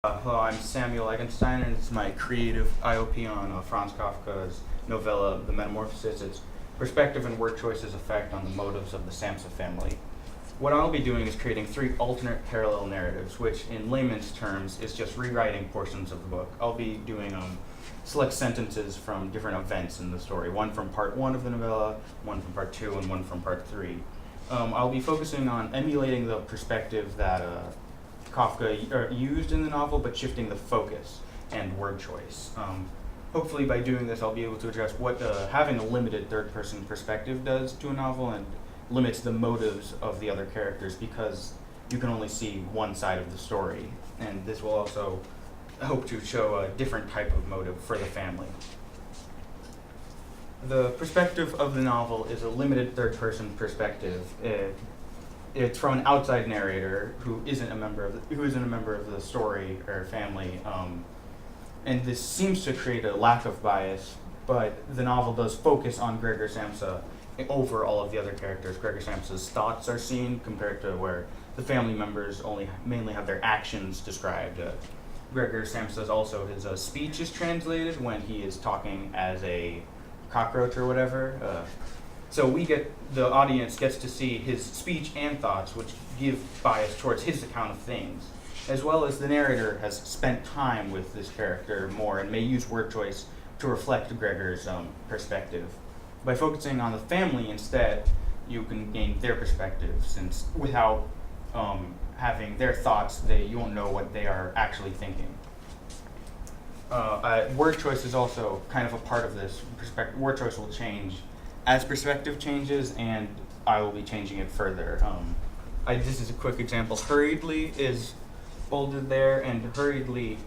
Hello, I'm Samuel Egensteiner, and this is my creative IOP on Franz Kafka's novella, The Metamorphosis, its perspective and word choices effect on the motives of the Samsa family. What I'll be doing is creating 3 alternate parallel narratives, which in layman's terms is just rewriting portions of the book. I'll be doing select sentences from different events in the story, one from part 1 of the novella, one from part 2, and one from part 3. I'll be focusing on emulating the perspective that Kafka used in the novel, but shifting the focus and word choice. Hopefully by doing this, I'll be able to address what having a limited third-person perspective does to a novel and limits the motives of the other characters because you can only see one side of the story. And this will also hope to show a different type of motive for the family. The perspective of the novel is a limited third-person perspective. It's from an outside narrator who isn't a member of the story or family, and this seems to create a lack of bias. But the novel does focus on Gregor Samsa over all of the other characters. Gregor Samsa's thoughts are seen compared to where the family members mainly have their actions described. Gregor Samsa's also his speech is translated when he is talking as a cockroach or whatever. So the audience gets to see his speech and thoughts, which give bias towards his account of things, as well as the narrator has spent time with this character more and may use word choice to reflect Gregor's perspective. By focusing on the family instead, you can gain their perspective, since without having their thoughts, you won't know what they are actually thinking. Word choice is also kind of a part of this. Word choice will change as perspective changes, and I will be changing it further. This is a quick example. Hurriedly is bolded there, and hurriedly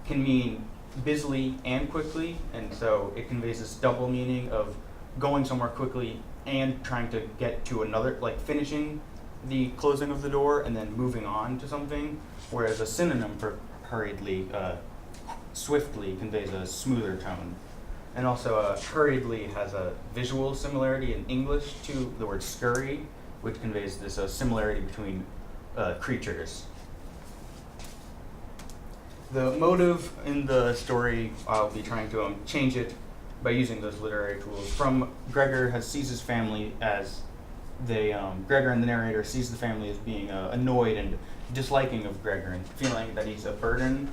can mean busily and quickly, and so it conveys this double meaning of going somewhere quickly and trying to get to another, like finishing the closing of the door and then moving on to something, whereas a synonym for hurriedly, swiftly, conveys a smoother tone. And also, hurriedly has a visual similarity in English to the word scurry, which conveys this similarity between creatures. The motive in the story, I'll be trying to change it by using those literary tools. From Gregor sees his family as Gregor and the narrator sees the family as being annoyed and disliking of Gregor and feeling that he's a burden.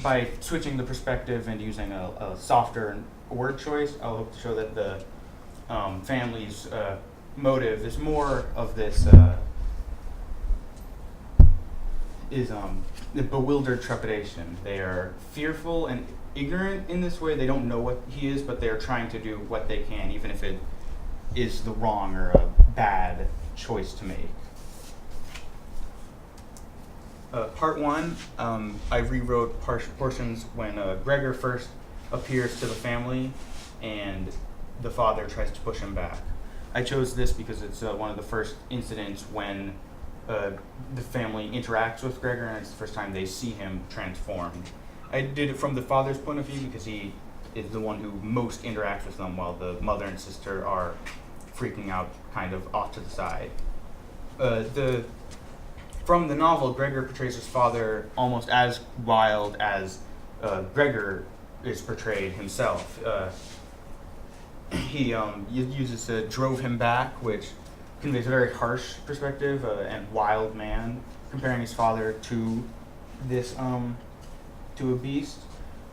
By switching the perspective and using a softer word choice, I'll hope to show that the family's motive is more of this the bewildered trepidation. They are fearful and ignorant in this way. They don't know what he is, but they are trying to do what they can, even if it is the wrong or a bad choice to make. Part 1, I rewrote portions when Gregor first appears to the family and the father tries to push him back. I chose this because it's one of the first incidents when the family interacts with Gregor, and it's the first time they see him transformed. I did it from the father's point of view because he is the one who most interacts with them, while the mother and sister are freaking out kind of off to the side. From the novel, Gregor portrays his father almost as wild as Gregor is portrayed himself. He uses drove him back, which conveys a very harsh perspective, and wild man, comparing his father to this to a beast,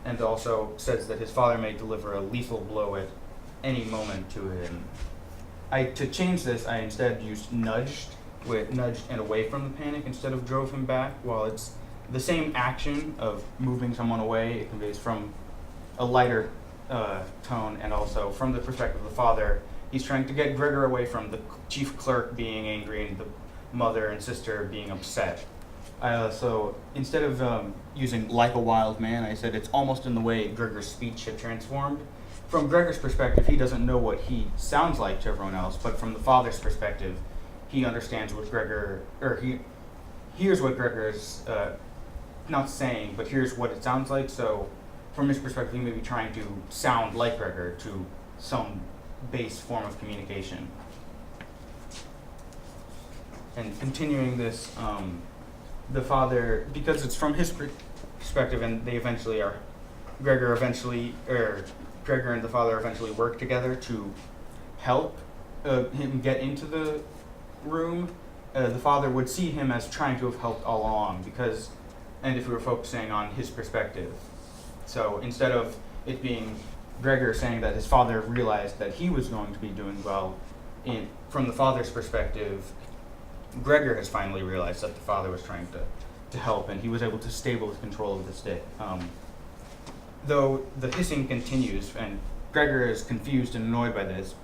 and also says that his father may deliver a lethal blow at any moment to him. To change this, I instead used nudged and away from the panic instead of drove him back. While it's the same action of moving someone away, it conveys from a lighter tone, and also from the perspective of the father, he's trying to get Gregor away from the chief clerk being angry and the mother and sister being upset. So instead of using like a wild man, I said it's almost in the way Gregor's speech had transformed. From Gregor's perspective, he doesn't know what he sounds like to everyone else, but from the father's perspective, he understands what he hears what Gregor is not saying, but hears what it sounds like. So from his perspective, he may be trying to sound like Gregor to some base form of communication. And continuing this, the father, because it's from his perspective, and Gregor and the father eventually work together to help him get into the room. The father would see him as trying to have helped all along, and if we were focusing on his perspective. So instead of it being Gregor saying that his father realized that he was going to be doing well, from the father's perspective, Gregor has finally realized that the father was trying to help, and he was able to stable control of the stick. Though the hissing continues, and Gregor is confused and annoyed by this,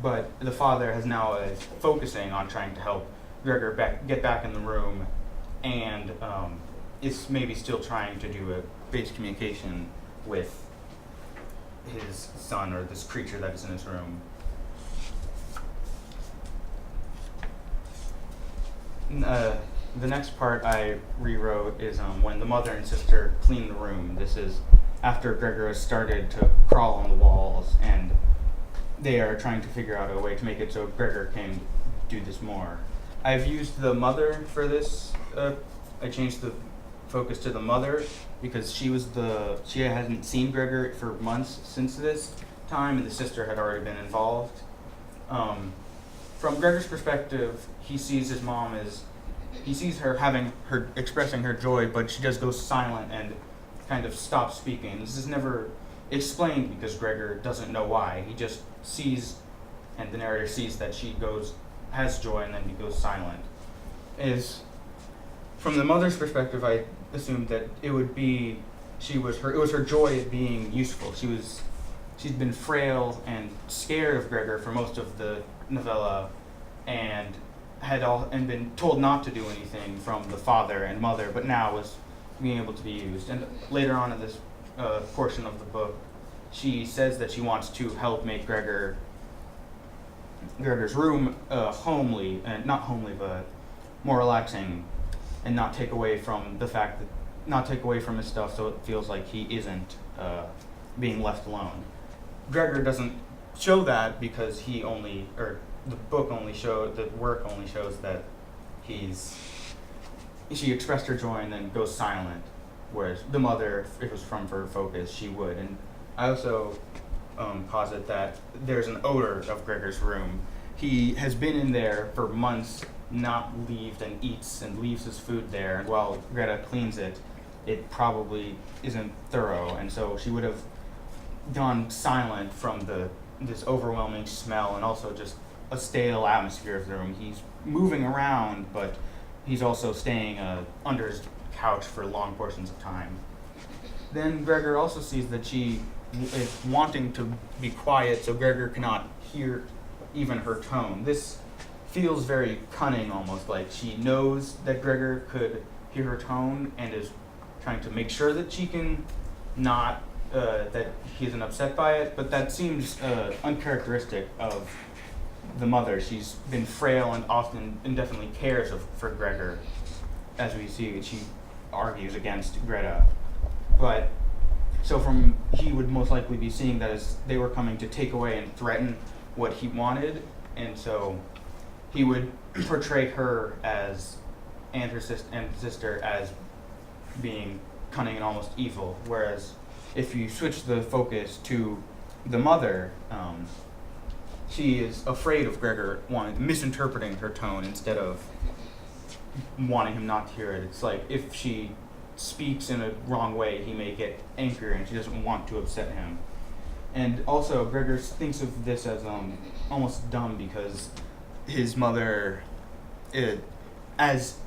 but the father has now is focusing on trying to help Gregor get back in the room, and is maybe still trying to do a base communication with his son, or this creature that is in his room. The next part I rewrote is when the mother and sister clean the room. This is after Gregor has started to crawl on the walls, and they are trying to figure out a way to make it so Gregor can do this more. I've used the mother for this. I changed the focus to the mother because she hadn't seen Gregor for months since this time, and the sister had already been involved. From Gregor's perspective, he sees his mom he sees her expressing her joy, but she just goes silent and kind of stops speaking. This is never explained because Gregor doesn't know why. He just sees, and the narrator sees that she has joy, and then he goes silent. From the mother's perspective, I assumed that it was her joy of being useful. She'd been frail and scared of Gregor for most of the novella, and been told not to do anything from the father and mother, but now was being able to be used. And later on in this portion of the book, she says that she wants to help make Gregor's room homely, and not homely, but more relaxing, and not take away from his stuff, so it feels like he isn't being left alone. Gregor doesn't show that because the work only shows that she expressed her joy and then goes silent, whereas the mother, if it was from her focus, she would. And I also posit that there's an odor of Gregor's room. He has been in there for months, not leaved, and eats and leaves his food there. And while Greta cleans it, it probably isn't thorough, and so she would have gone silent from this overwhelming smell, and also just a stale atmosphere of the room. He's moving around, but he's also staying under his couch for long portions of time. Then Gregor also sees that she is wanting to be quiet, so Gregor cannot hear even her tone. This feels very cunning, almost like she knows that Gregor could hear her tone and is trying to make sure that she can not, that he isn't upset by it, but that seems uncharacteristic of the mother. She's been frail and often indefinitely cares for Gregor. As we see, she argues against Greta. But so he would most likely be seeing that as they were coming to take away and threaten what he wanted, and so he would portray her and her sister as being cunning and almost evil. Whereas if you switch the focus to the mother, she is afraid of Gregor misinterpreting her tone instead of wanting him not to hear it. It's like if she speaks in a wrong way, he may get angry, and she doesn't want to upset him. And also, Gregor thinks of this as almost dumb because his mother, as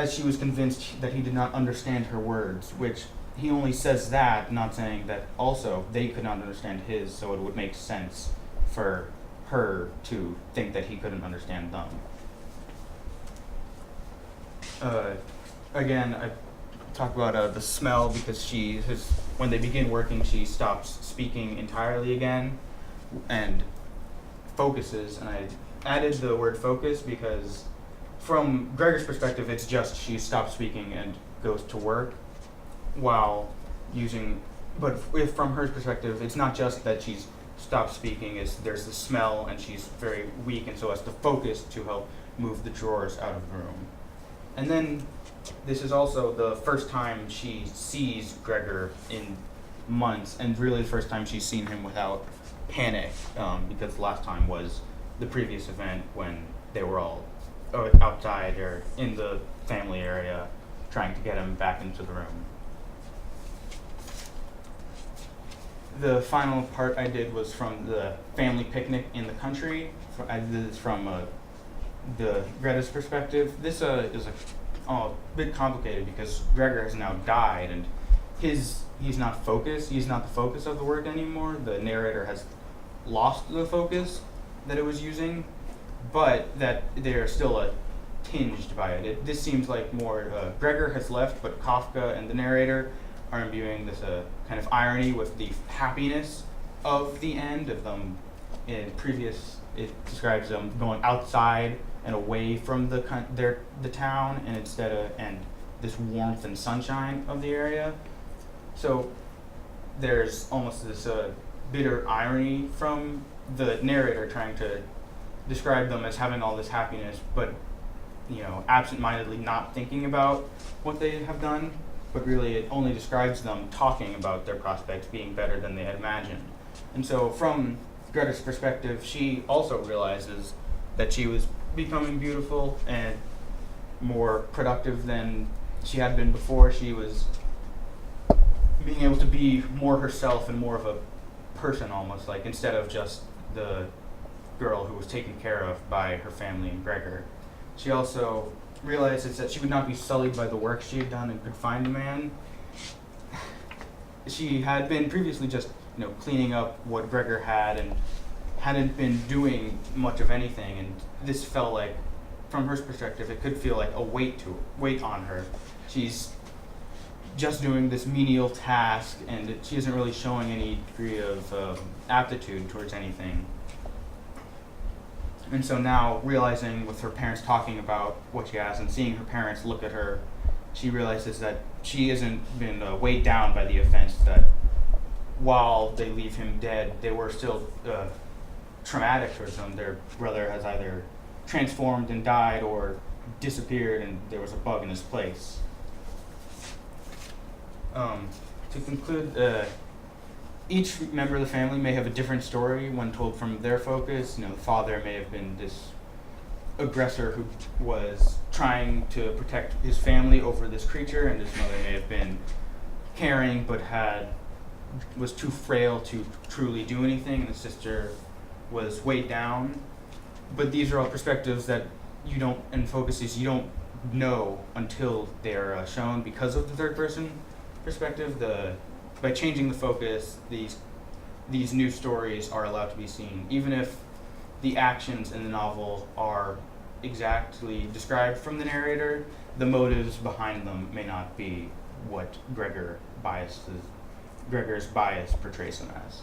she was convinced that he did not understand her words, which he only says that, not saying that also they could not understand his, so it would make sense for her to think that he couldn't understand them. Again, I talk about the smell because when they begin working, she stops speaking entirely again and focuses. And I added the word focus because from Gregor's perspective, it's just she stops speaking and goes to work but from her perspective, it's not just that she's stopped speaking, there's the smell and she's very weak, and so has to focus to help move the drawers out of the room. And then This is also the first time she sees Gregor in months, and really the first time she's seen him without panic, because the last time was the previous event when they were all outside or in the family area trying to get him back into the room. The final part I did was from the family picnic in the country. I did this from the Greta's perspective. This is a bit complicated because Gregor has now died, and he's not focused. He's not the focus of the work anymore. The narrator has lost the focus that it was using, but that they're still tinged by it. This seems like more Gregor has left, but Kafka and the narrator are imbuing this kind of irony with the happiness of the end of them. In previous, it describes them going outside and away from the town, and instead of and this warmth and sunshine of the area. So there's almost this bitter irony from the narrator trying to describe them as having all this happiness, but absent-mindedly not thinking about what they have done. But really, it only describes them talking about their prospects being better than they had imagined. And so, from Greta's perspective, she also realizes that she was becoming beautiful and more productive than she had been before. She was being able to be more herself and more of a person, almost, like instead of just the girl who was taken care of by her family and Gregor. She also realizes that she would not be sullied by the work she had done and could find a man. She had been previously just cleaning up what Gregor had and hadn't been doing much of anything, and this felt like, from her perspective, it could feel like a weight on her. She's just doing this menial task, and she isn't really showing any degree of aptitude towards anything. And so now, realizing with her parents talking about what she has and seeing her parents look at her, she realizes that she hasn't been weighed down by the offense, that while they leave him dead, they were still traumatic towards him. Their brother has either transformed and died or disappeared, and there was a bug in his place. To conclude, each member of the family may have a different story when told from their focus. The father may have been this aggressor who was trying to protect his family over this creature, and his mother may have been caring but was too frail to truly do anything, and the sister was weighed down. But these are all perspectives that and focuses you don't know until they're shown because of the third person perspective. By changing the focus, these new stories are allowed to be seen, even if the actions in the novel are exactly described from the narrator. The motives behind them may not be what Gregor's bias portrays them as.